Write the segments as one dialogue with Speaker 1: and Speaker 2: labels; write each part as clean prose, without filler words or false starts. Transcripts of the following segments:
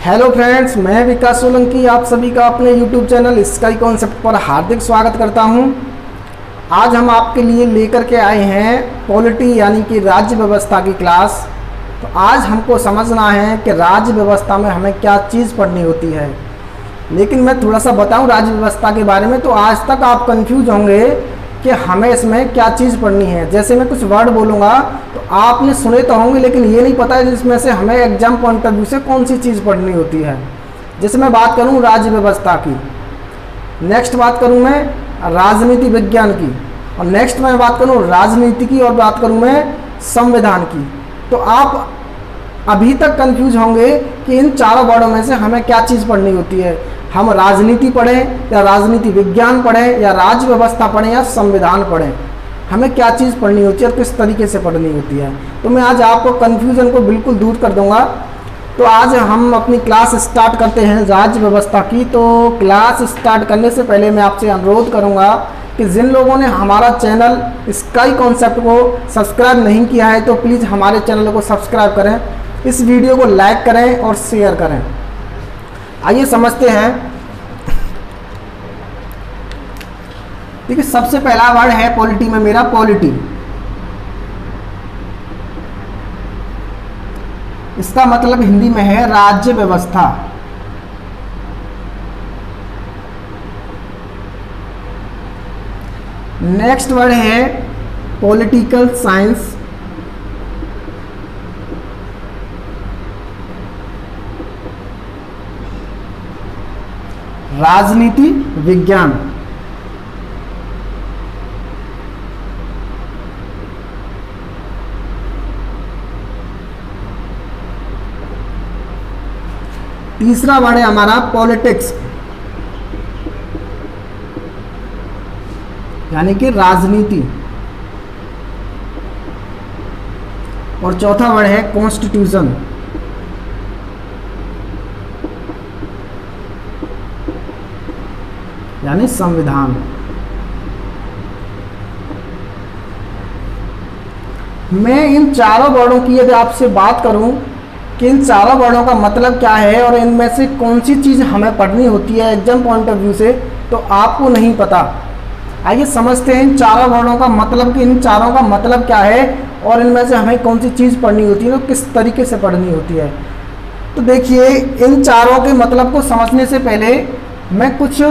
Speaker 1: Hello friends, मैं विकास सोलंकी आप सभी का अपने यूट्यूब चैनल स्काई कॉन्सेप्ट पर हार्दिक स्वागत करता हूं। आज हम आपके लिए लेकर के आए हैं पॉलिटी यानी कि राज्य व्यवस्था की क्लास। तो आज हमको समझना है कि राज्य व्यवस्था में हमें क्या चीज़ पढ़नी होती है। लेकिन मैं थोड़ा सा बताऊं राज्य व्यवस्था के बारे में, तो आज तक आप कंफ्यूज होंगे कि हमें इसमें क्या चीज़ पढ़नी है। जैसे मैं कुछ वर्ड बोलूँगा तो आपने सुने तो होंगे, लेकिन ये नहीं पता है जिसमें से हमें एग्जाम पॉइंट ऑफ व्यू से कौन सी चीज़ पढ़नी होती है। जैसे मैं बात करूँ राज्य व्यवस्था की, नेक्स्ट बात करूँ मैं राजनीति विज्ञान की, और नेक्स्ट मैं बात करूँ राजनीति की, और बात करूँ मैं संविधान की। तो आप अभी तक कंफ्यूज होंगे कि इन चारों वर्डों में से हमें क्या चीज़ पढ़नी होती है। हम राजनीति पढ़ें या राजनीति विज्ञान पढ़ें या राज्य व्यवस्था पढ़ें या संविधान पढ़ें, हमें क्या चीज़ पढ़नी होती है और किस तरीके से पढ़नी होती है। तो मैं आज आपको कन्फ्यूज़न को बिल्कुल दूर कर दूंगा। तो आज हम अपनी क्लास स्टार्ट करते हैं राज्य व्यवस्था की। तो क्लास स्टार्ट करने से पहले मैं आपसे अनुरोध करूंगा कि जिन लोगों ने हमारा चैनल स्काई कॉन्सेप्ट को सब्सक्राइब नहीं किया है तो प्लीज़ हमारे चैनल को सब्सक्राइब करें, इस वीडियो को लाइक करें और शेयर करें। आइए समझते हैं। देखिए, सबसे पहला वर्ड है पॉलिटी में मेरा पॉलिटी। इसका मतलब हिंदी में है राज्य व्यवस्था। नेक्स्ट वर्ड है पॉलिटिकल साइंस। राजनीति विज्ञान। तीसरा वर्ड है हमारा पॉलिटिक्स यानी कि राजनीति। और चौथा वर्ड है कॉन्स्टिट्यूशन यानी संविधान। मैं इन चारों वर्डों की यदि आपसे बात करूं कि इन चारों वर्डों का मतलब क्या है और इनमें से कौन सी चीज़ हमें पढ़नी होती है एग्जाम पॉइंट ऑफ व्यू से, तो आपको नहीं पता। आइए समझते हैं इन चारों वर्डों का मतलब कि इन चारों का मतलब क्या है और इनमें से हमें कौन सी चीज़ पढ़नी होती है, तो किस तरीके से पढ़नी होती है। तो देखिए, इन चारों के मतलब को समझने से पहले मैं कुछ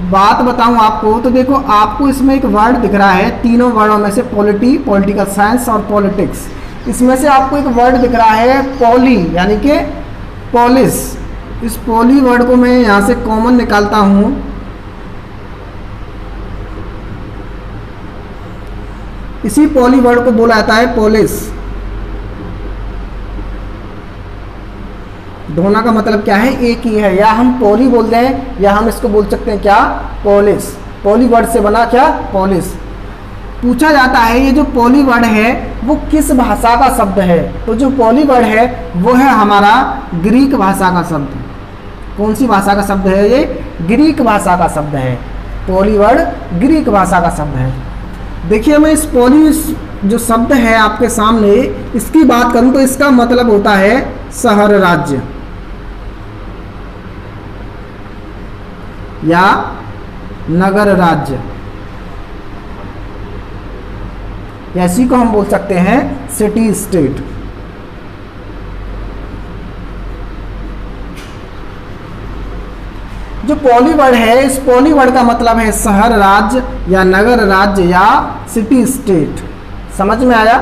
Speaker 1: बात बताऊं आपको। तो देखो, आपको इसमें एक वर्ड दिख रहा है, तीनों वर्डों में से पॉलिटी, पॉलिटिकल साइंस और पॉलिटिक्स। इसमें से आपको एक वर्ड दिख रहा है पॉली यानी कि पॉलिस। इस पॉली वर्ड को मैं यहां से कॉमन निकालता हूं। इसी पॉली वर्ड को बोला जाता है पॉलिस। दोनों का मतलब क्या है, एक ही है। या हम पॉली बोलते हैं या हम इसको बोल सकते हैं क्या, पॉलिस। पॉली वर्ड से बना क्या, पॉलिस। पूछा जाता है ये जो पॉली वर्ड है वो किस भाषा का शब्द है। तो जो पॉली वर्ड है वो है हमारा ग्रीक भाषा का शब्द। कौन सी भाषा का शब्द है ये, ग्रीक भाषा का शब्द है। पॉली वर्ड ग्रीक भाषा का शब्द है। देखिए, मैं इस पॉली जो शब्द है आपके सामने, इसकी बात करूं तो इसका मतलब होता है शहर राज्य या नगर राज्य, या इसी को हम बोल सकते हैं सिटी स्टेट। जो पॉली वर्ड है, इस पॉली वर्ड का मतलब है शहर राज्य या नगर राज्य या सिटी स्टेट। समझ में आया।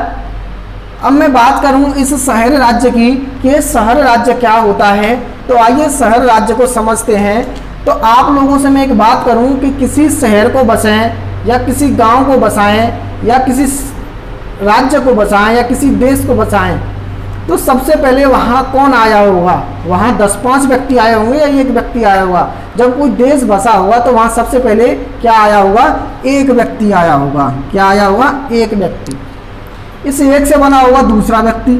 Speaker 1: अब मैं बात करूं इस शहर राज्य की कि शहर राज्य क्या होता है। तो आइए शहर राज्य को समझते हैं। तो आप लोगों से मैं एक बात करूं कि किसी शहर को बसाएं या किसी गांव को बसाएं या किसी राज्य को बसाएं या किसी देश को बसाएं, तो सबसे पहले वहाँ कौन आया होगा, वहाँ 10-5 व्यक्ति आए होंगे या एक व्यक्ति आया होगा। जब कोई देश बसा होगा तो वहाँ सबसे पहले क्या आया होगा, एक व्यक्ति आया होगा। क्या आया होगा, एक व्यक्ति। इस एक से बना होगा दूसरा व्यक्ति,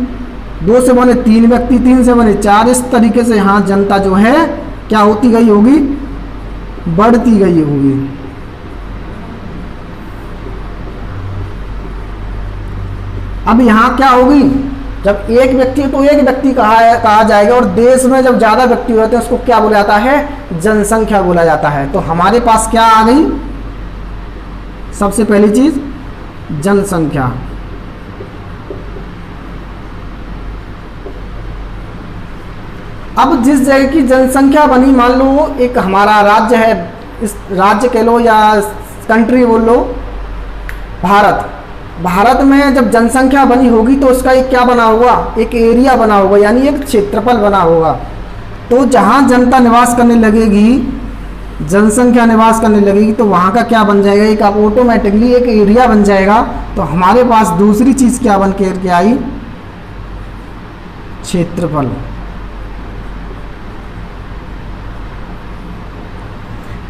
Speaker 1: 2 से बने 3 व्यक्ति, 3 से बने 4। इस तरीके से यहाँ जनता जो है क्या होती गई होगी, बढ़ती गई होगी। अब यहाँ क्या होगी, जब एक व्यक्ति तो एक व्यक्ति कहा जाएगा, और देश में जब ज़्यादा व्यक्ति होते हैं उसको क्या बोला जाता है, जनसंख्या बोला जाता है। तो हमारे पास क्या आ गई, सबसे पहली चीज जनसंख्या। अब जिस जगह की जनसंख्या बनी, मान लो एक हमारा राज्य है, इस राज्य कह लो या कंट्री बोल लो, भारत। भारत में जब जनसंख्या बनी होगी तो उसका एक क्या बना होगा, एक एरिया बना होगा, यानी एक क्षेत्रफल बना होगा। तो जहाँ जनता निवास करने लगेगी, जनसंख्या निवास करने लगेगी, तो वहाँ का क्या बन जाएगा, एक आप ऑटोमेटिकली एक एरिया बन जाएगा। तो हमारे पास दूसरी चीज़ क्या बन के आई, क्षेत्रफल।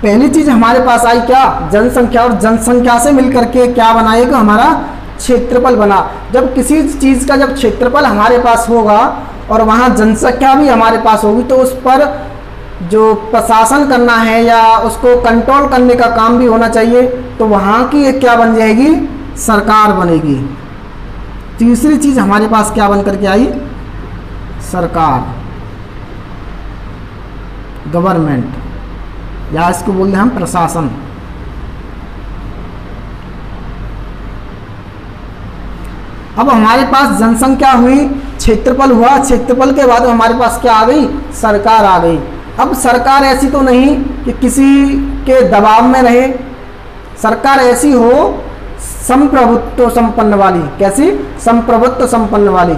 Speaker 1: पहली चीज हमारे पास आई क्या, जनसंख्या, और जनसंख्या से मिलकर के क्या बनाएगा, हमारा क्षेत्रफल बना। जब किसी चीज का जब क्षेत्रफल हमारे पास होगा और वहाँ जनसंख्या भी हमारे पास होगी, तो उस पर जो प्रशासन करना है या उसको कंट्रोल करने का काम भी होना चाहिए। तो वहाँ की एक क्या बन जाएगी, सरकार बनेगी। तीसरी चीज हमारे पास क्या बन करके आई, सरकार, गवर्नमेंट, या इसको बोलते हैं हम प्रशासन। अब हमारे पास जनसंख्या हुई, क्षेत्रफल हुआ, क्षेत्रफल के बाद हमारे पास क्या आ गई, सरकार आ गई। अब सरकार ऐसी तो नहीं कि किसी के दबाव में रहे, सरकार ऐसी हो संप्रभुत्व संपन्न वाली। कैसी, संप्रभुत्व संपन्न वाली।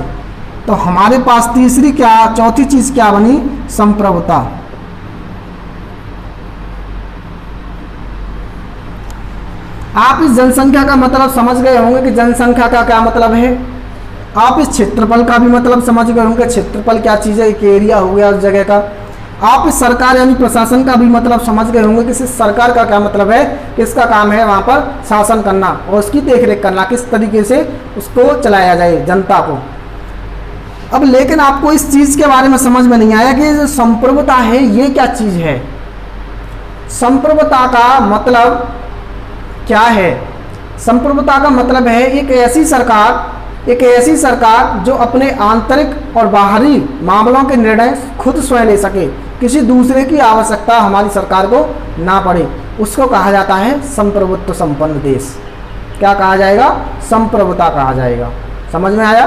Speaker 1: तो हमारे पास तीसरी क्या, चौथी चीज क्या बनी, संप्रभुता। आप इस जनसंख्या का मतलब समझ गए होंगे कि जनसंख्या का क्या मतलब है। आप इस क्षेत्रफल का भी मतलब समझ गए होंगे, क्षेत्रफल क्या चीज़ है, एक एरिया हो गया उस जगह का। आप इस सरकार यानी प्रशासन का भी मतलब समझ गए होंगे कि इस सरकार का क्या मतलब है, किसका काम है वहाँ पर शासन करना और उसकी देखरेख करना, किस तरीके से उसको चलाया जाए जनता को। अब लेकिन आपको इस चीज़ के बारे में समझ में नहीं आया कि जो संप्रभुता है ये क्या चीज़ है। संप्रभुता का मतलब क्या है, संप्रभुता का मतलब है एक ऐसी सरकार जो अपने आंतरिक और बाहरी मामलों के निर्णय खुद स्वयं ले सके, किसी दूसरे की आवश्यकता हमारी सरकार को ना पड़े, उसको कहा जाता है संप्रभुत्व संपन्न देश। क्या कहा जाएगा, संप्रभुता कहा जाएगा। समझ में आया।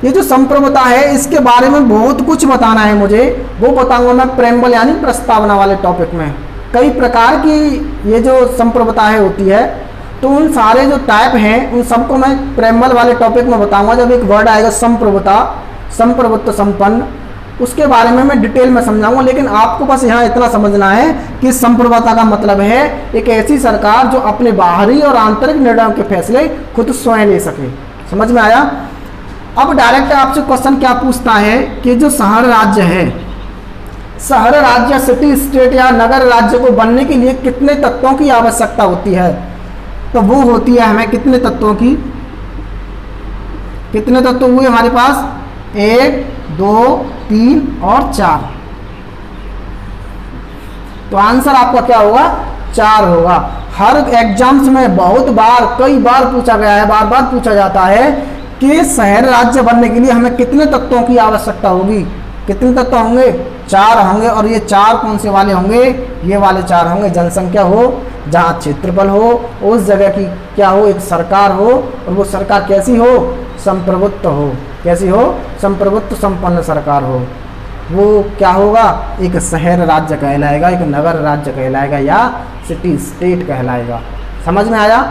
Speaker 1: ये जो संप्रभुता है इसके बारे में बहुत कुछ बताना है मुझे, वो बताऊंगा मैं प्रेम्बल यानी प्रस्तावना वाले टॉपिक में। कई प्रकार की ये जो संप्रभुता है होती है, तो उन सारे जो टाइप हैं उन सबको मैं प्रेम्बल वाले टॉपिक में बताऊंगा। जब एक वर्ड आएगा संप्रभुता, संप्रभुत्व संपन्न, उसके बारे में मैं डिटेल में समझाऊंगा। लेकिन आपको बस यहाँ इतना समझना है कि संप्रभुता का मतलब है एक ऐसी सरकार जो अपने बाहरी और आंतरिक निर्णयों के फैसले खुद स्वयं ले सके। समझ में आया। अब डायरेक्ट आपसे क्वेश्चन क्या पूछता है कि जो शहर राज्य है, शहर राज्य सिटी स्टेट या नगर राज्य को बनने के लिए कितने तत्वों की आवश्यकता होती है। तो वो होती है हमें कितने तत्वों की, कितने तत्व हुए हमारे पास, 1 2 3 और 4। तो आंसर आपका क्या होगा, 4 होगा। हर एग्जाम्स में बहुत बार, कई बार पूछा गया है, बार बार पूछा जाता है कि शहर राज्य बनने के लिए हमें कितने तत्वों की आवश्यकता होगी। कितने तत्व होंगे, 4 होंगे। और ये 4 कौन से वाले होंगे, ये वाले 4 होंगे। जनसंख्या हो, जहाँ क्षेत्रफल हो, उस जगह की क्या हो, एक सरकार हो, और वो सरकार कैसी हो, संप्रभुत्व हो। कैसी हो, संप्रभुत्व संपन्न सरकार हो। वो क्या होगा, एक शहर राज्य कहलाएगा, एक नगर राज्य कहलाएगा, या सिटी स्टेट कहलाएगा। समझ में आया।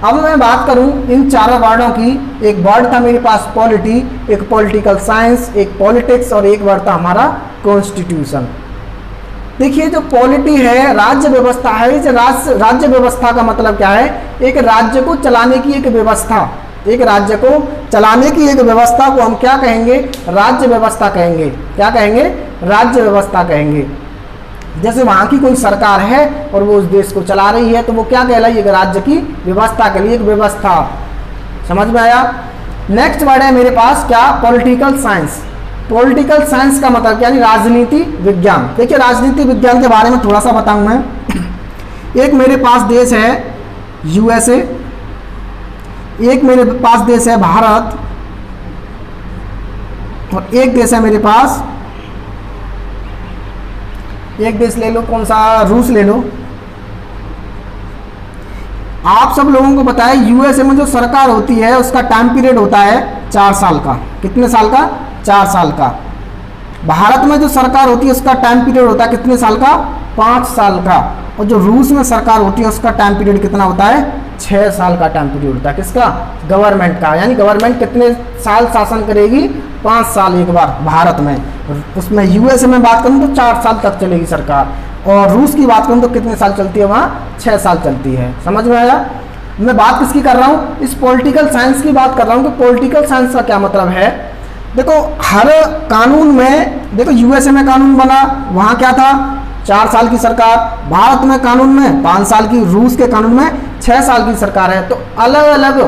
Speaker 1: अब मैं बात करूं इन चारों वर्डों की। एक वर्ड था मेरे पास पॉलिटी, एक पॉलिटिकल साइंस, एक पॉलिटिक्स, और एक वर्ड था हमारा कॉन्स्टिट्यूशन। देखिए जो पॉलिटी है, राज्य व्यवस्था है। इस राज्य व्यवस्था का मतलब क्या है, एक राज्य को चलाने की एक व्यवस्था। एक राज्य को चलाने की एक व्यवस्था को हम क्या कहेंगे, राज्य व्यवस्था कहेंगे। क्या कहेंगे, राज्य व्यवस्था कहेंगे। जैसे वहाँ की कोई सरकार है और वो उस देश को चला रही है, तो वो क्या कहलाई, एक राज्य की व्यवस्था के लिए एक व्यवस्था। समझ में आया। नेक्स्ट वर्ड है मेरे पास क्या, पॉलिटिकल साइंस। पॉलिटिकल साइंस का मतलब यानी राजनीति विज्ञान। देखिए राजनीति विज्ञान के बारे में थोड़ा सा बताऊं मैं। एक मेरे पास देश है यूएसए, एक मेरे पास देश है भारत, और एक देश है मेरे पास, एक देश ले लो, कौन सा, रूस ले लो। आप सब लोगों को पता है यूएसए में जो सरकार होती है उसका टाइम पीरियड होता है 4 साल का। कितने साल का? 4 साल का। भारत में जो सरकार होती है उसका टाइम पीरियड होता है कितने साल का? 5 साल का। और जो रूस में सरकार होती है उसका टाइम पीरियड कितना होता है? 6 साल का टाइम पीरियड होता है। किसका? गवर्नमेंट का। यानी गवर्नमेंट कितने साल शासन करेगी? 5 साल एक बार भारत में। उसमें यूएसए में बात करूँ तो 4 साल तक चलेगी सरकार, और रूस की बात करूँ तो कितने साल चलती है? वहाँ 6 साल चलती है। समझ में आया? मैं बात किसकी कर रहा हूँ? इस पॉलिटिकल साइंस की बात कर रहा हूँ। तो पॉलिटिकल साइंस का क्या मतलब है? देखो हर कानून में, देखो यूएसए में कानून बना, वहाँ क्या था? 4 साल की सरकार। भारत में कानून में 5 साल की, रूस के कानून में 6 साल की सरकार है। तो अलग अलग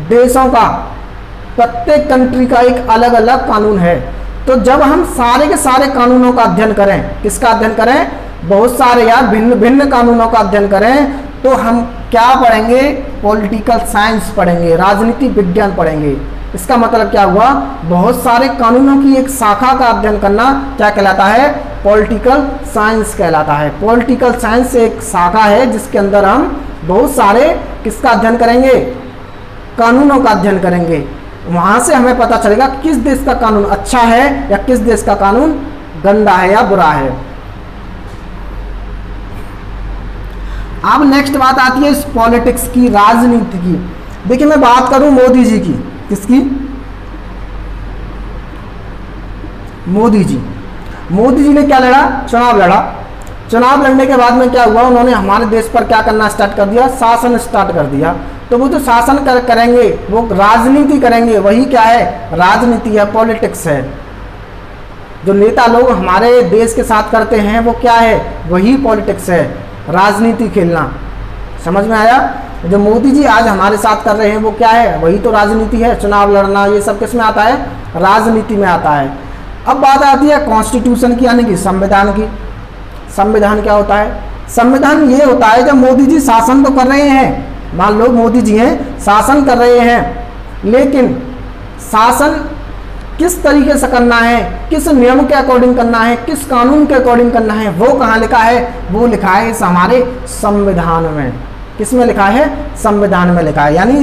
Speaker 1: देशों का, प्रत्येक कंट्री का एक अलग अलग कानून है। तो जब हम सारे के सारे कानूनों का अध्ययन करें, किसका अध्ययन करें? बहुत सारे यार भिन्न भिन्न कानूनों का अध्ययन करें, तो हम क्या पढ़ेंगे? पॉलिटिकल साइंस पढ़ेंगे, राजनीति विज्ञान पढ़ेंगे। इसका मतलब क्या हुआ? बहुत सारे कानूनों की एक शाखा का अध्ययन करना क्या कहलाता है? पॉलिटिकल साइंस कहलाता है। पॉलिटिकल साइंस एक शाखा है जिसके अंदर हम बहुत सारे किसका अध्ययन करेंगे? कानूनों का अध्ययन करेंगे। वहां से हमें पता चलेगा किस देश का कानून अच्छा है या किस देश का कानून गंदा है या बुरा है। अब नेक्स्ट बात आती है इस पॉलिटिक्स की, राजनीति की। देखिए मैं बात करूं मोदी जी की। किसकी? मोदी जी। मोदी जी ने क्या लड़ा? चुनाव लड़ा। चुनाव लड़ने के बाद में क्या हुआ? उन्होंने हमारे देश पर क्या करना स्टार्ट कर दिया? शासन स्टार्ट कर दिया। तो वो जो शासन करेंगे वो राजनीति करेंगे। वही क्या है? राजनीति है, पॉलिटिक्स है। जो नेता लोग हमारे देश के साथ करते हैं वो क्या है? वही पॉलिटिक्स है, राजनीति खेलना। समझ में आया? जो मोदी जी आज हमारे साथ कर रहे हैं वो क्या है? वही तो राजनीति है। चुनाव लड़ना ये सब किस में आता है? राजनीति में आता है। अब बात आती है कॉन्स्टिट्यूशन की, यानी कि संविधान की। संविधान क्या होता है? संविधान ये होता है जब मोदी जी शासन तो कर रहे हैं, मान लो मोदी जी हैं शासन कर रहे हैं, लेकिन शासन किस तरीके से करना है, किस नियम के अकॉर्डिंग करना है, किस कानून के अकॉर्डिंग करना है, वो कहाँ लिखा है? वो लिखा है इस हमारे संविधान में। किस में लिखा है? संविधान में लिखा है। यानी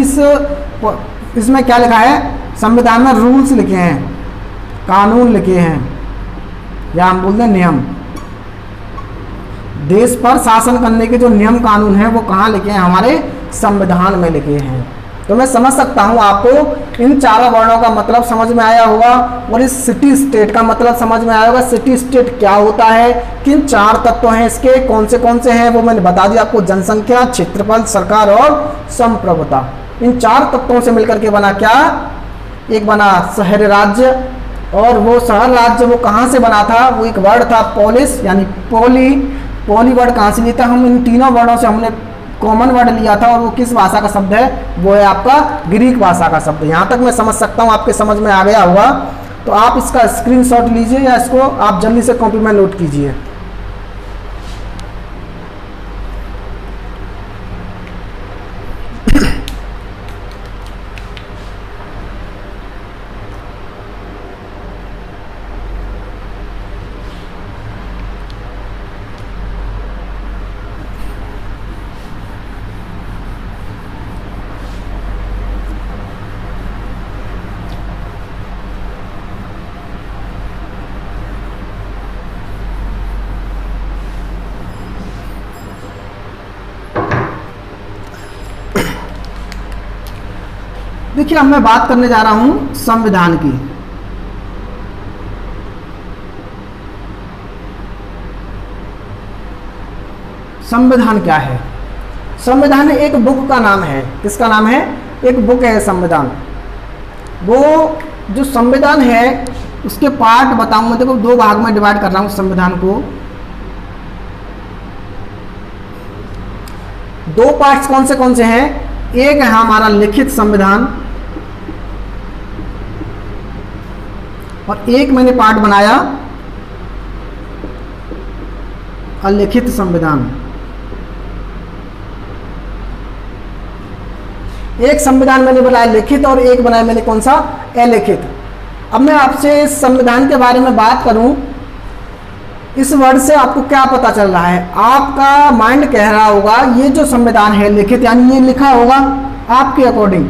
Speaker 1: इसमें क्या लिखा है? संविधान में रूल्स लिखे हैं, कानून लिखे हैं, या हम बोलते हैं नियम। देश पर शासन करने के जो नियम कानून हैं वो कहाँ लिखे हैं? हमारे संविधान में लिखे हैं। तो मैं समझ सकता हूँ आपको इन चारों वर्णों का मतलब समझ में आया होगा, और इस सिटी स्टेट का मतलब समझ में आया होगा। सिटी स्टेट क्या होता है, किन 4 तत्व हैं इसके, कौन से हैं वो मैंने बता दिया आपको। जनसंख्या, क्षेत्रफल, सरकार और संप्रभुता। इन 4 तत्वों से मिलकर के बना क्या? एक बना शहर राज्य। और वो शहर राज्य वो कहाँ से बना था? वो एक वर्ड था पोलिस, यानी पोली वर्ड कहाँ से लिया था? हम इन तीनों वर्णों से हमने कॉमन वर्ड लिया था, और वो किस भाषा का शब्द है? वो है आपका ग्रीक भाषा का शब्द। यहाँ तक मैं समझ सकता हूँ, आपके समझ में आ गया होगा। तो आप इसका स्क्रीनशॉट लीजिए या इसको आप जल्दी से कॉपी में नोट कीजिए। देखिए अब मैं बात करने जा रहा हूं संविधान की। संविधान क्या है? संविधान एक बुक का नाम है। किसका नाम है? एक बुक है संविधान। वो जो संविधान है उसके पार्ट बताऊंगा। देखो 2 भाग में डिवाइड कर रहा हूं संविधान को। 2 पार्ट्स कौन से हैं? एक है हमारा लिखित संविधान, और एक मैंने पार्ट बनाया अलिखित संविधान। एक संविधान मैंने बनाया लिखित और एक बनाया मैंने कौन सा? अलिखित। अब मैं आपसे इस संविधान के बारे में बात करूं, इस वर्ड से आपको क्या पता चल रहा है? आपका माइंड कह रहा होगा ये जो संविधान है लिखित, यानी ये लिखा होगा आपके अकॉर्डिंग,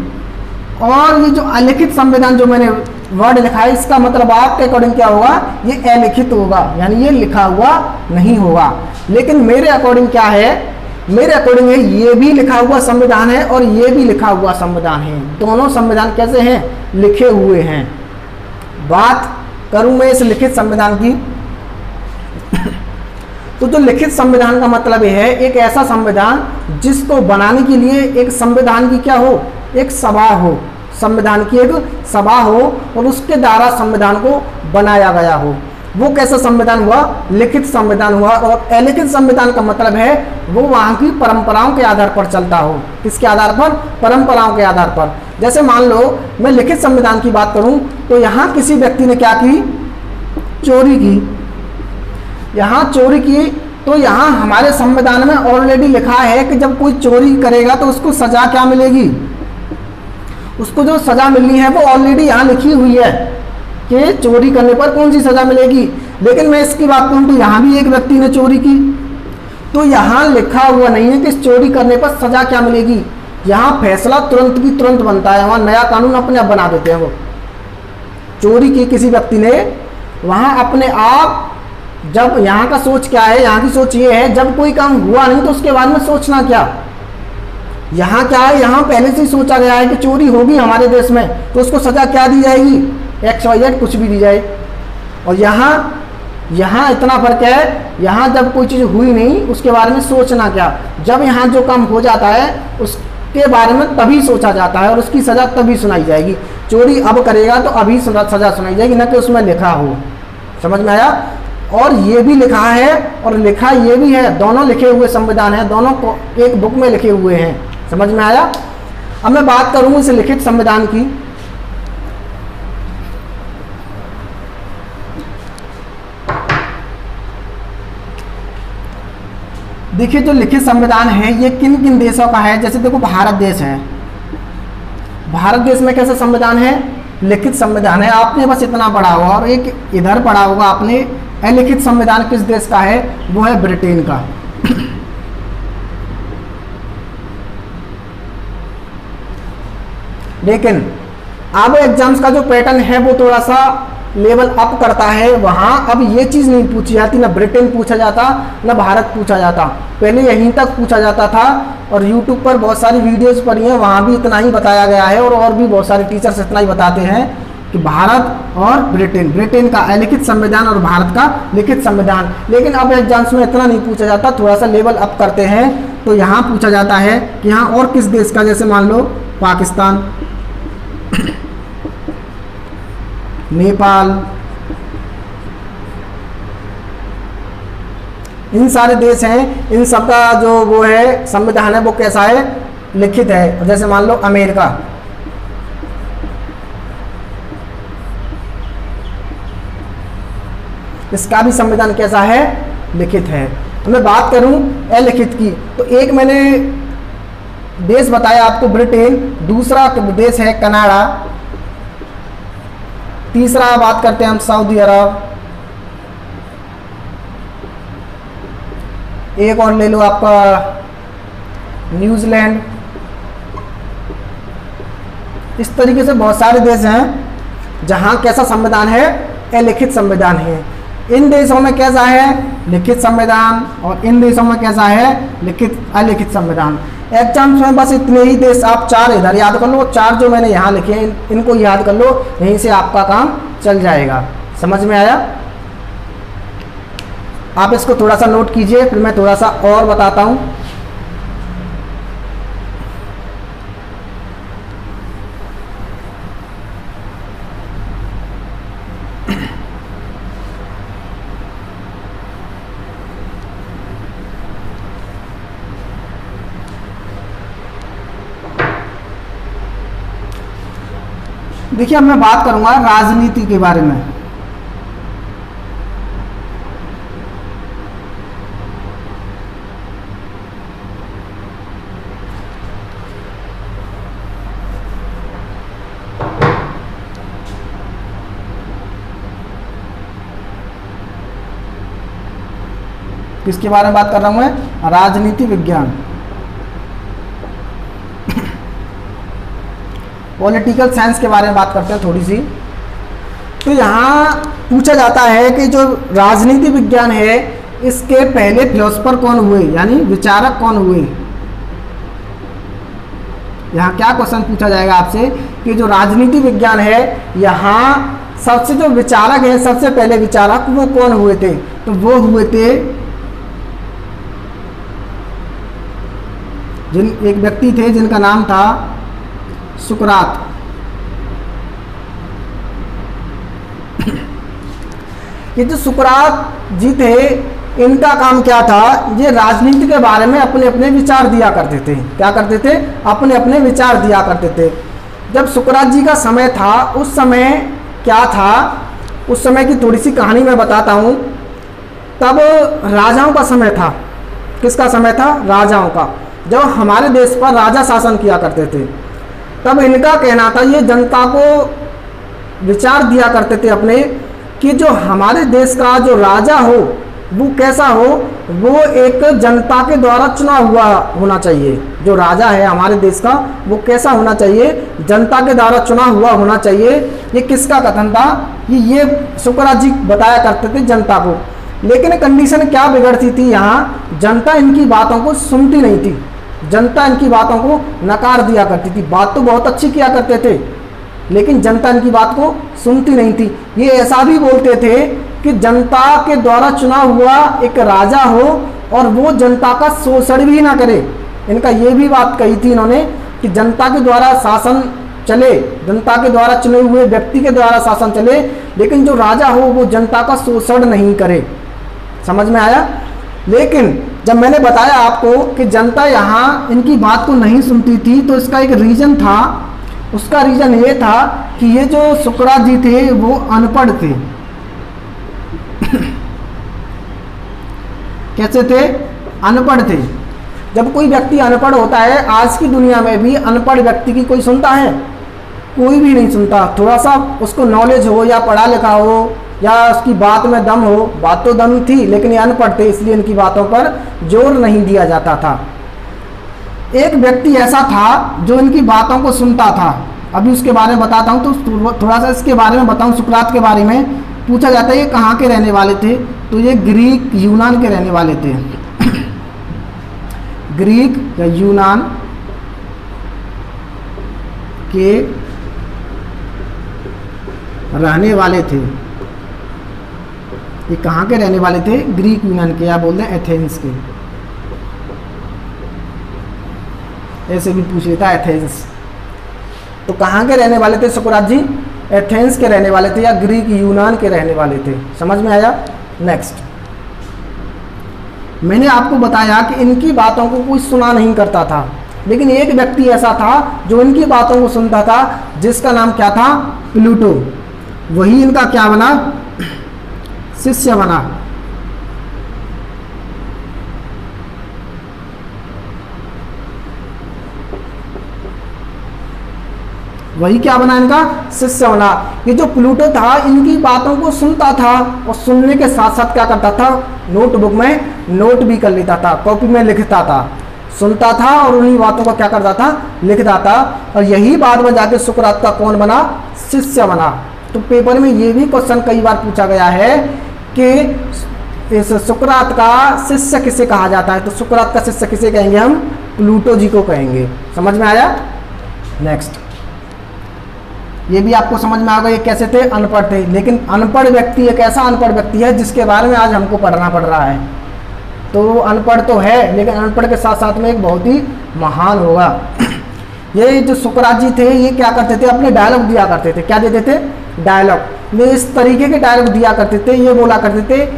Speaker 1: और ये जो अलिखित संविधान जो मैंने वर्ड लिखा है इसका मतलब आपके अकॉर्डिंग क्या होगा? ये अलिखित होगा, यानी ये लिखा हुआ नहीं होगा। लेकिन मेरे अकॉर्डिंग क्या है? मेरे अकॉर्डिंग है ये भी लिखा हुआ संविधान है और ये भी लिखा हुआ संविधान है। दोनों संविधान कैसे हैं? लिखे हुए हैं। बात करूं मैं इस लिखित संविधान की, तो जो लिखित संविधान का मतलब है एक ऐसा संविधान जिसको बनाने के लिए एक संविधान की क्या हो? एक सभा हो, संविधान की एक सभा हो और उसके द्वारा संविधान को बनाया गया हो। वो कैसा संविधान हुआ? लिखित संविधान हुआ। और अलिखित संविधान का मतलब है वो वहाँ की परंपराओं के आधार पर चलता हो। किसके आधार पर? परंपराओं के आधार पर। जैसे मान लो मैं लिखित संविधान की बात करूं तो यहाँ किसी व्यक्ति ने क्या की? चोरी की। यहाँ चोरी की तो यहाँ हमारे संविधान में ऑलरेडी लिखा है कि जब कोई चोरी करेगा तो उसको सजा क्या मिलेगी? उसको जो सजा मिलनी है वो ऑलरेडी यहाँ लिखी हुई है कि चोरी करने पर कौन सी सजा मिलेगी। लेकिन मैं इसकी बात करूं तो यहाँ भी एक व्यक्ति ने चोरी की, तो यहाँ लिखा हुआ नहीं है कि इस चोरी करने पर सजा क्या मिलेगी। यहाँ फैसला तुरंत की तुरंत बनता है, वहाँ नया कानून अपने आप बना देते हैं। वो चोरी की किसी व्यक्ति ने, वहाँ अपने आप, जब यहाँ का सोच क्या है? यहाँ की सोच ये है जब कोई काम हुआ नहीं तो उसके बाद में सोचना क्या। यहाँ क्या है? यहाँ पहले से ही सोचा गया है कि चोरी होगी हमारे देश में तो उसको सजा क्या दी जाएगी? XYZ कुछ भी दी जाए। और यहाँ इतना फर्क है, यहाँ जब कोई चीज़ हुई नहीं उसके बारे में सोचना क्या। जब यहाँ जो काम हो जाता है उसके बारे में तभी सोचा जाता है और उसकी सज़ा तभी सुनाई जाएगी। चोरी अब करेगा तो अभी सज़ा सुनाई जाएगी, न कि उसमें लिखा हो। समझ में आया? और ये भी लिखा है और लिखा ये भी है, दोनों लिखे हुए संविधान है, दोनों को एक बुक में लिखे हुए हैं। समझ में आया? अब मैं बात करूँ इस लिखित संविधान की। देखिए जो लिखित संविधान है ये किन किन देशों का है? जैसे देखो भारत देश है, भारत देश में कैसा संविधान है? लिखित संविधान है। आपने बस इतना पढ़ा होगा। और एक इधर पढ़ा होगा आपने अलिखित संविधान किस देश का है? वो है ब्रिटेन का। लेकिन अब एग्जाम्स का जो पैटर्न है वो थोड़ा सा लेवल अप करता है। वहाँ अब ये चीज़ नहीं पूछी जाती, ना ब्रिटेन पूछा जाता ना भारत पूछा जाता। पहले यहीं तक पूछा जाता था और यूट्यूब पर बहुत सारी वीडियोस पड़ी हैं, वहाँ भी इतना ही बताया गया है। और भी बहुत सारे टीचर्स इतना ही बताते हैं कि भारत और ब्रिटेन का अलिखित संविधान और भारत का लिखित संविधान। लेकिन अब एग्जाम्स में इतना नहीं पूछा जाता, थोड़ा सा लेवल अप करते हैं तो यहाँ पूछा जाता है कि यहाँ और किस देश का, जैसे मान लो पाकिस्तान, नेपाल, इन सारे देश हैं, इन सब का जो वो है संविधान है वो कैसा है? लिखित है। जैसे मान लो अमेरिका, इसका भी संविधान कैसा है? लिखित है। तो मैं बात करूं अलिखित की तो एक मैंने देश बताया आपको ब्रिटेन, दूसरा देश है कनाडा, तीसरा बात करते हैं हम सऊदी अरब, एक और ले लो आपका न्यूजीलैंड। इस तरीके से बहुत सारे देश हैं जहां कैसा संविधान है? अलिखित संविधान है। इन देशों में कैसा है? लिखित संविधान। और इन देशों में कैसा है? लिखित अलिखित संविधान। एग्जाम्स में बस इतने ही देश आप चार इधर याद कर लो, चार जो मैंने यहाँ लिखे हैं इनको याद कर लो, यहीं से आपका काम चल जाएगा। समझ में आया? आप इसको थोड़ा सा नोट कीजिए, फिर मैं थोड़ा सा और बताता हूँ। देखिए अब मैं बात करूंगा राजनीति के बारे में। किसके बारे में बात कर रहा हूँ मैं? राजनीति विज्ञान, पॉलिटिकल साइंस के बारे में बात करते हैं थोड़ी सी। तो यहाँ पूछा जाता है कि जो राजनीति विज्ञान है इसके पहले फिलोसफर कौन हुए, यानी विचारक कौन हुए। यहाँ क्या क्वेश्चन पूछा जाएगा आपसे कि जो राजनीति विज्ञान है यहाँ सबसे जो विचारक है, सबसे पहले विचारक वो कौन हुए थे? तो वो हुए थे एक व्यक्ति थे जिनका नाम था सुकरात। ये जो सुकरात जी थे इनका काम क्या था? ये राजनीति के बारे में अपने अपने विचार दिया करते थे। क्या करते थे? अपने अपने विचार दिया करते थे। जब सुकरात जी का समय था उस समय क्या था? उस समय की थोड़ी सी कहानी मैं बताता हूँ। तब राजाओं का समय था। किसका समय था? राजाओं का। जब हमारे देश पर राजा शासन किया करते थे तब इनका कहना था, ये जनता को विचार दिया करते थे अपने कि जो हमारे देश का जो राजा हो वो कैसा हो? वो एक जनता के द्वारा चुना हुआ होना चाहिए। जो राजा है हमारे देश का वो कैसा होना चाहिए? जनता के द्वारा चुना हुआ होना चाहिए। ये किसका कथन था? ये सुकरात जी बताया करते थे जनता को। लेकिन कंडीशन क्या बिगड़ती थी यहाँ? जनता इनकी बातों को सुनती नहीं थी। जनता इनकी बातों को नकार दिया करती थी। बात तो बहुत अच्छी किया करते थे लेकिन जनता इनकी बात को सुनती नहीं थी। ये ऐसा भी बोलते थे कि जनता के द्वारा चुना हुआ एक राजा हो और वो जनता का शोषण भी ना करे। इनका ये भी बात कही थी इन्होंने कि जनता के द्वारा शासन चले, जनता के द्वारा चुने हुए व्यक्ति के द्वारा शासन चले, लेकिन जो राजा हो वो जनता का शोषण नहीं करे। समझ में आया? लेकिन जब मैंने बताया आपको कि जनता यहाँ इनकी बात को नहीं सुनती थी तो इसका एक रीज़न था। उसका रीज़न ये था कि ये जो सुकरात जी थे वो अनपढ़ थे। कैसे थे? अनपढ़ थे। जब कोई व्यक्ति अनपढ़ होता है, आज की दुनिया में भी अनपढ़ व्यक्ति की कोई सुनता है? कोई भी नहीं सुनता। थोड़ा सा उसको नॉलेज हो या पढ़ा लिखा हो या उसकी बात में दम हो, बात तो दम थी लेकिन ये अनपढ़ थे इसलिए इनकी बातों पर जोर नहीं दिया जाता था। एक व्यक्ति ऐसा था जो इनकी बातों को सुनता था। अभी उसके बारे में बताता हूँ। तो थोड़ा सा इसके बारे में बताऊँ। सुकरात के बारे में पूछा जाता है ये कहाँ के रहने वाले थे? तो ये ग्रीक यूनान के रहने वाले थे। ग्रीक या यूनान के रहने वाले थे। ये कहाँ के रहने वाले थे? ग्रीक यूनान के, या बोलते हैं एथेंस के। ऐसे भी पूछ लेता एथेंस। तो कहाँ के रहने वाले थे सुकरात जी? एथेंस के रहने वाले थे या ग्रीक यूनान के रहने वाले थे। समझ में आया? नेक्स्ट, मैंने आपको बताया कि इनकी बातों को कोई सुना नहीं करता था, लेकिन एक व्यक्ति ऐसा था जो इनकी बातों को सुनता था, जिसका नाम क्या था? प्लूटो। वही इनका क्या बना? शिष्य बना। वही क्या बना? इनका शिष्य बना। ये जो प्लूटो था इनकी बातों को सुनता था और सुनने के साथ साथ क्या करता था? नोटबुक में नोट भी कर लेता था, कॉपी में लिखता था। सुनता था और उन्हीं बातों को क्या करता था? लिखता था। और यही बाद में जाके सुकरात का कौन बना? शिष्य बना। तो पेपर में ये भी क्वेश्चन कई बार पूछा गया है कि इस सुकरात का शिष्य किसे कहा जाता है? तो सुकरात का शिष्य किसे कहेंगे हम? प्लूटो जी को कहेंगे। समझ में आया? नेक्स्ट, ये भी आपको समझ में आ गया ये कैसे थे? अनपढ़ थे। लेकिन अनपढ़ व्यक्ति एक ऐसा अनपढ़ व्यक्ति है जिसके बारे में आज हमको पढ़ना पड़ रहा है। तो अनपढ़ तो है लेकिन अनपढ़ के साथ साथ में एक बहुत ही महान होगा। ये जो सुकरात जी थे ये क्या करते थे? अपने डायलॉग दिया करते थे। क्या देते थे? डायलॉग। ये इस तरीके के डायलॉग दिया करते थे। ये बोला करते थे,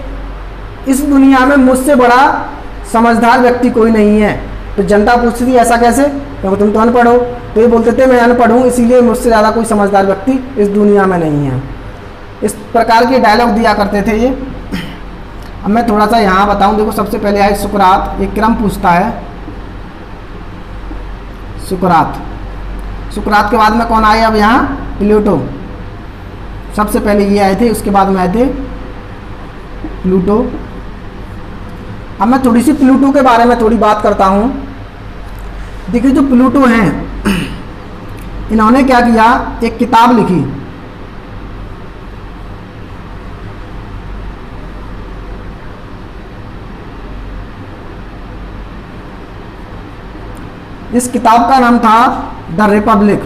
Speaker 1: इस दुनिया में मुझसे बड़ा समझदार व्यक्ति कोई नहीं है। तो जनता पूछती थी ऐसा कैसे? क्योंकि तुम तो अनपढ़ हो। तो ये बोलते थे मैं अनपढ़ हूँ इसीलिए मुझसे ज़्यादा कोई समझदार व्यक्ति इस दुनिया में नहीं है। इस प्रकार के डायलॉग दिया करते थे ये। अब मैं थोड़ा सा यहाँ बताऊँ। देखो, सबसे पहले आए सुकरात। एक क्रम पूछता है सुकरात। सुकरात के बाद में कौन आए? अब यहाँ प्लूटो। सबसे पहले ये आए थे, उसके बाद में आए थे प्लूटो। अब मैं थोड़ी सी प्लूटो के बारे में थोड़ी बात करता हूँ। देखिए जो प्लूटो हैं इन्होंने क्या किया, एक किताब लिखी। इस किताब का नाम था द रिपब्लिक।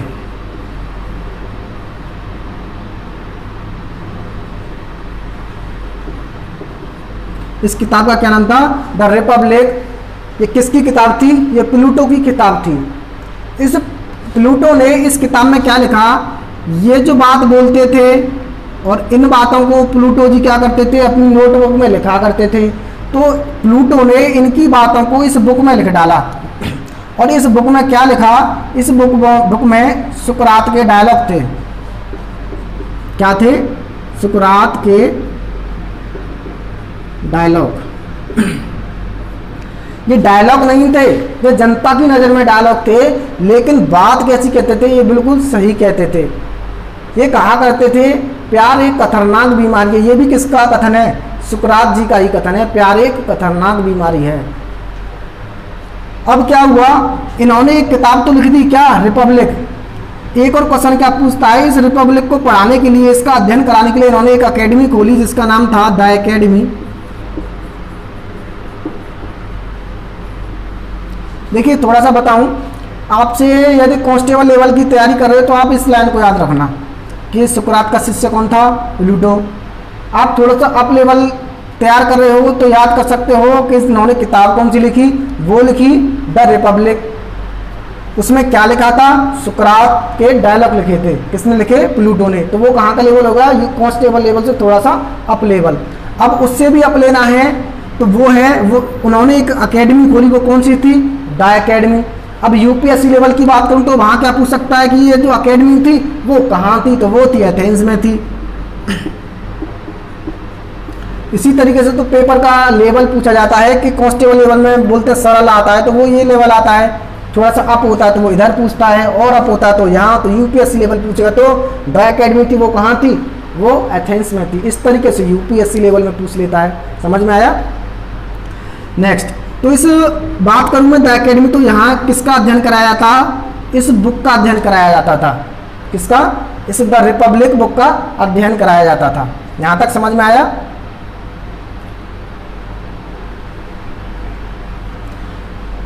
Speaker 1: इस किताब का क्या नाम था, द रिपब्लिक। ये किसकी किताब थी, ये प्लूटो की किताब थी। इस प्लूटो ने इस किताब में क्या लिखा, ये जो बात बोलते थे और इन बातों को प्लूटो जी क्या करते थे, अपनी नोटबुक में लिखा करते थे। तो प्लूटो ने इनकी बातों को इस बुक में लिख डाला। और इस बुक में क्या लिखा, इस बुक में सुकरात के डायलॉग थे। क्या थे, सुकरात के डायलॉग। ये डायलॉग नहीं थे, ये जनता की नज़र में डायलॉग थे, लेकिन बात कैसी कहते थे, ये बिल्कुल सही कहते थे। ये कहा करते थे प्यार एक खतरनाक बीमारी है। ये भी किसका कथन है, सुकरात जी का ही कथन है, प्यार एक खतरनाक बीमारी है। अब क्या हुआ, इन्होंने एक किताब तो लिख दी, क्या, रिपब्लिक। एक और क्वेश्चन क्या पूछता है, इस रिपब्लिक को पढ़ाने के लिए, इसका अध्ययन कराने के लिए इन्होंने एक एकेडमी खोली जिसका नाम था द एकेडमी। देखिए थोड़ा सा बताऊं आपसे, यदि कांस्टेबल लेवल की तैयारी कर रहे हो तो आप इस लाइन को याद रखना कि सुकरात का शिष्य कौन था, प्लूटो। आप थोड़ा सा अप लेवल तैयार कर रहे हो तो याद कर सकते हो कि इन्होंने किताब कौन सी लिखी, वो लिखी द रिपब्लिक। उसमें क्या लिखा था, सुकरात के डायलॉग लिखे थे। किसने लिखे, प्लूटो ने। तो वो कहाँ का लेवल होगा, ये कांस्टेबल लेवल से थोड़ा सा अप लेवल। अब उससे भी अप लेना है तो वो है, वो उन्होंने एक एकेडमी खोली, वो कौन सी थी, द एकेडमी। अब यूपीएससी लेवल की बात करूं तो वहां क्या पूछ सकता है कि ये जो एकेडमी थी वो कहाँ थी, तो वो थी एथेंस में थी। इसी तरीके से तो पेपर का लेवल पूछा जाता है कि कांस्टेबल लेवल में बोलते सरल आता है तो वो ये लेवल आता है, थोड़ा सा अप होता है तो वो इधर पूछता है, और अप होता है तो यहाँ। तो यूपीएससी लेवल पूछेगा तो द एकेडमी थी, वो कहाँ थी, वो एथेंस में थी। इस तरीके से यूपीएससी लेवल में पूछ लेता है। समझ में आया। नेक्स्ट, तो इस बात करूं मैं द एकेडमी, तो यहाँ किसका अध्ययन कराया था, इस बुक का अध्ययन कराया जाता था। किसका, इस द रिपब्लिक बुक का अध्ययन कराया जाता था। यहाँ तक समझ में आया।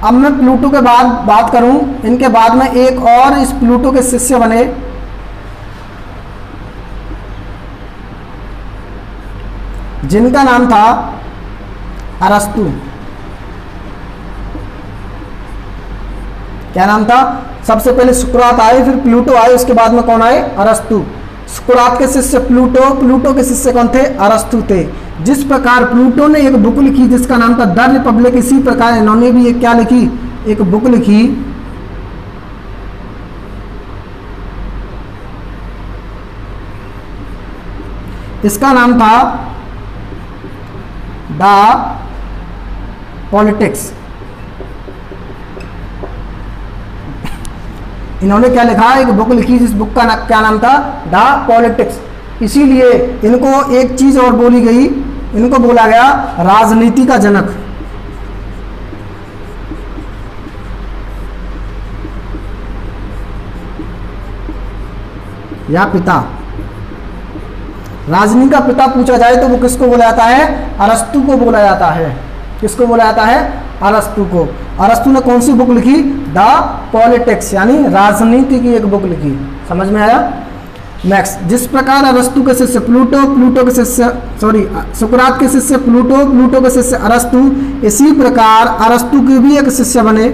Speaker 1: अब मैं प्लूटो के बाद बात करूं, इनके बाद में एक और इस प्लूटो के शिष्य बने, जिनका नाम था अरस्तु। क्या नाम था, सबसे पहले सुकरात आए, फिर प्लूटो आए, उसके बाद में कौन आए, अरस्तु। सुकरात के शिष्य प्लूटो, प्लूटो के शिष्य कौन थे, अरस्तु थे। जिस प्रकार प्लूटो ने एक बुक लिखी जिसका नाम था द रिपब्लिक, इसी प्रकार इन्होंने भी एक क्या लिखी, एक बुक लिखी इसका नाम था द पॉलिटिक्स। इन्होंने क्या लिखा, एक बुक लिखी, जिस बुक का क्या नाम था, द पॉलिटिक्स। इसीलिए इनको एक चीज और बोली गई, इनको बोला गया राजनीति का जनक या पिता। राजनीति का पिता पूछा जाए तो वो किसको बोला जाता है, अरस्तु को बोला जाता है। किसको बोला जाता है, अरस्तु को। अरस्तु ने कौन सी बुक लिखी, द पॉलिटिक्स, यानी राजनीति की एक बुक लिखी। समझ में आया। नेक्स्ट, जिस प्रकार अरस्तु के शिष्य प्लूटो, प्लूटो के शिष्य सुकरात के शिष्य प्लूटो, प्लूटो के शिष्य अरस्तु, इसी प्रकार अरस्तु के भी एक शिष्य बने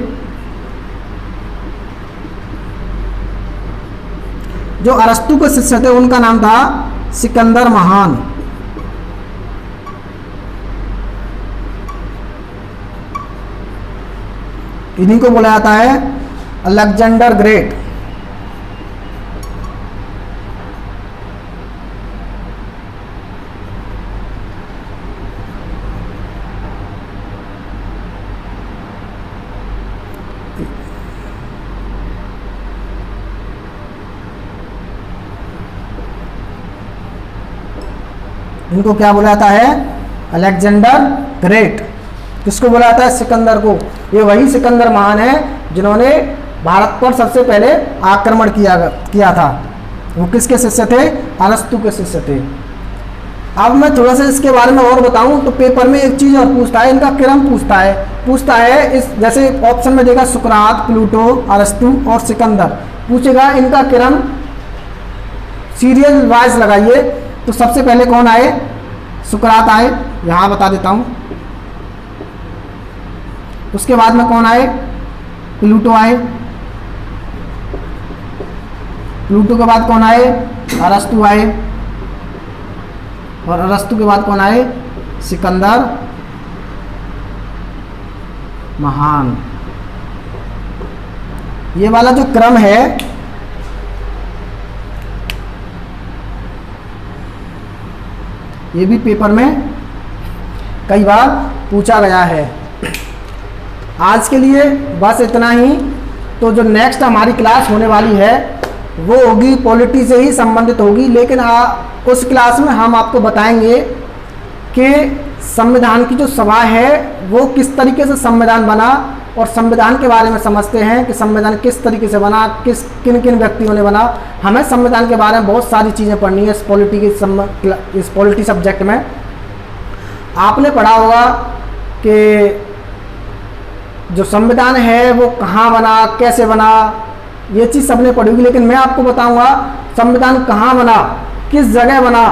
Speaker 1: जो अरस्तु के शिष्य थे, उनका नाम था सिकंदर महान। इन्हीं को बोला जाता है अलेक्जेंडर ग्रेट। इनको क्या बोला जाता है, अलेक्जेंडर ग्रेट। किसको बोला जाता है? सिकंदर को। ये वही सिकंदर महान है जिन्होंने भारत पर सबसे पहले आक्रमण किया था। वो किसके शिष्य थे? अरस्तु के शिष्य थे। अब मैं थोड़ा सा इसके बारे में और बताऊं तो पेपर में एक चीज़ और पूछता है, इनका क्रम पूछता है इस जैसे ऑप्शन में देगा सुकरात, प्लूटो, अरस्तु और सिकंदर, पूछेगा इनका क्रम सीरियल वाइज लगाइए। तो सबसे पहले कौन आए? सुकरात आए, यहाँ बता देता हूँ। उसके बाद में कौन आए? प्लूटो आए। प्लूटो के बाद कौन आए? अरस्तु आए। और अरस्तु के बाद कौन आए? सिकंदर महान। ये वाला जो क्रम है ये भी पेपर में कई बार पूछा गया है। आज के लिए बस इतना ही। तो जो नेक्स्ट हमारी क्लास होने वाली है वो होगी पॉलिटी से ही संबंधित होगी, लेकिन उस क्लास में हम आपको बताएंगे कि संविधान की जो सभा है वो किस तरीके से संविधान बना, और संविधान के बारे में समझते हैं कि संविधान किस तरीके से बना, किन किन व्यक्तियों ने बना। हमें संविधान के बारे में बहुत सारी चीज़ें पढ़नी है इस पॉलिटी सब्जेक्ट में। आपने पढ़ा होगा कि जो संविधान है वो कहाँ बना, कैसे बना, ये चीज़ सबने पढ़ी होगी, लेकिन मैं आपको बताऊंगा संविधान कहाँ बना, किस जगह बना,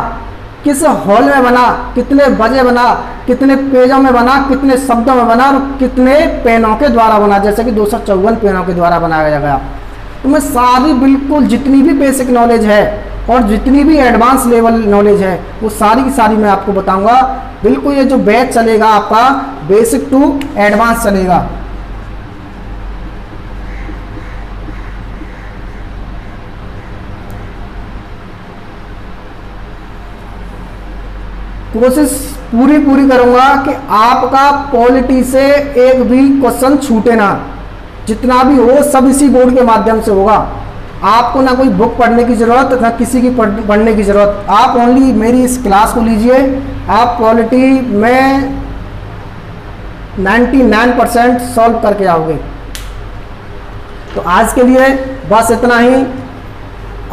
Speaker 1: किस हॉल में बना, कितने बजे बना, कितने पेजों में बना, कितने शब्दों में बना और कितने पेनों के द्वारा बना, जैसे कि 254 पेनों के द्वारा बनाया गया। तो मैं सारी बिल्कुल जितनी भी बेसिक नॉलेज है और जितनी भी एडवांस लेवल नॉलेज है वो सारी की सारी मैं आपको बताऊंगा। बिल्कुल ये जो बैच चलेगा आपका बेसिक टू एडवांस चलेगा। कोशिश पूरी करूंगा कि आपका पॉलिटी से एक भी क्वेश्चन छूटे ना। जितना भी हो सब इसी बोर्ड के माध्यम से होगा। आपको ना कोई बुक पढ़ने की ज़रूरत, ना किसी की पढ़ने की ज़रूरत। आप ओनली मेरी इस क्लास को लीजिए, आप पॉलिटी में 99% सॉल्व करके आओगे। तो आज के लिए बस इतना ही।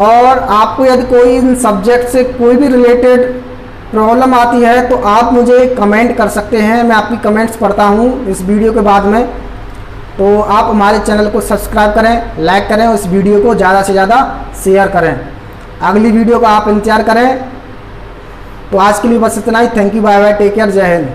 Speaker 1: और आपको यदि कोई इन सब्जेक्ट से कोई भी रिलेटेड प्रॉब्लम आती है तो आप मुझे कमेंट कर सकते हैं। मैं आपकी कमेंट्स पढ़ता हूँ इस वीडियो के बाद में। तो आप हमारे चैनल को सब्सक्राइब करें, लाइक करें और इस वीडियो को ज़्यादा से ज़्यादा शेयर करें। अगली वीडियो का आप इंतजार करें। तो आज के लिए बस इतना ही। Thank you, bye bye, take care, Jai Hind.